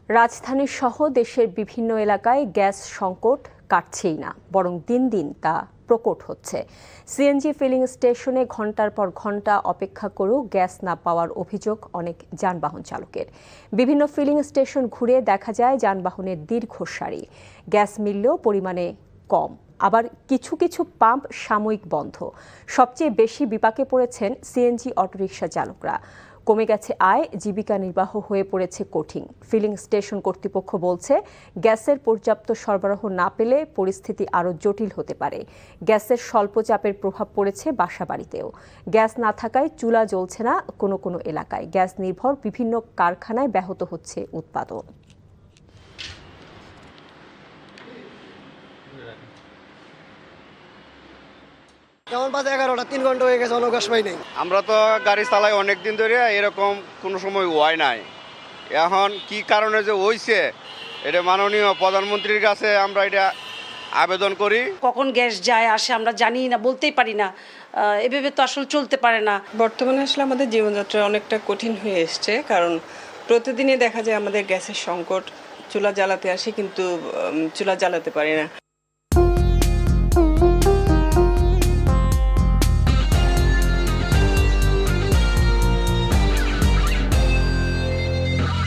রাজধানী সহ দেশের বিভিন্ন এলাকায় গ্যাস সংকট কাটছেই না, বরং দিন দিন তা প্রকট হচ্ছে। সিএনজি ফিলিং স্টেশনে ঘণ্টার পর ঘণ্টা অপেক্ষা করেও গ্যাস না পাওয়ার অভিযোগ অনেক যানবাহন চালকের। বিভিন্ন ফিলিং স্টেশন ঘুরে দেখা যায় যানবাহনের দীর্ঘ সারি, গ্যাস মিললেও পরিমাণে কম, আবার কিছু কিছু পাম্প সাময়িক বন্ধ। সবচেয়ে বেশি বিপাকে পড়েছেন সিএনজি অটোরিকশা চালকরা। কমে গেছে আয়, জীবিকা নির্বাহ হয়ে পড়েছে কঠিন। ফিলিং স্টেশন কর্তৃপক্ষ বলছে, গ্যাসের পর্যাপ্ত সরবরাহ না পেলে পরিস্থিতি আরও জটিল হতে পারে। গ্যাসের স্বল্প চাপের প্রভাব পড়েছে বাসাবাড়িতেও। গ্যাস না থাকায় চুলা জ্বলছে না কোনো কোনো এলাকায়। গ্যাস নির্ভর বিভিন্ন কারখানায় ব্যাহত হচ্ছে উৎপাদন। যেমন 11টা 3 ঘন্টা হয়ে গেছে, অনেক গ্যাস পাই নাই। আমরা তো গাড়ি চালাই অনেক দিন ধরে, এরকম কোনো সময় হয় নাই। এখন কি কারণে যে হইছে, এটা মাননীয় প্রধানমন্ত্রীর কাছে আমরা এটা আবেদন করি। কখন গ্যাস যায় আসে আমরা জানি না, বলতেই পারি না। এভাবে তো আসলে চলতে পারে না। বর্তমানে আসলে আমাদের জীবনযাত্রা অনেকটা কঠিন হয়ে এসছে, কারণ প্রতিদিনই দেখা যায় আমাদের গ্যাসের সংকট। চুলা জ্বালাতে আসি কিন্তু চুলা জ্বালাতে পারি না।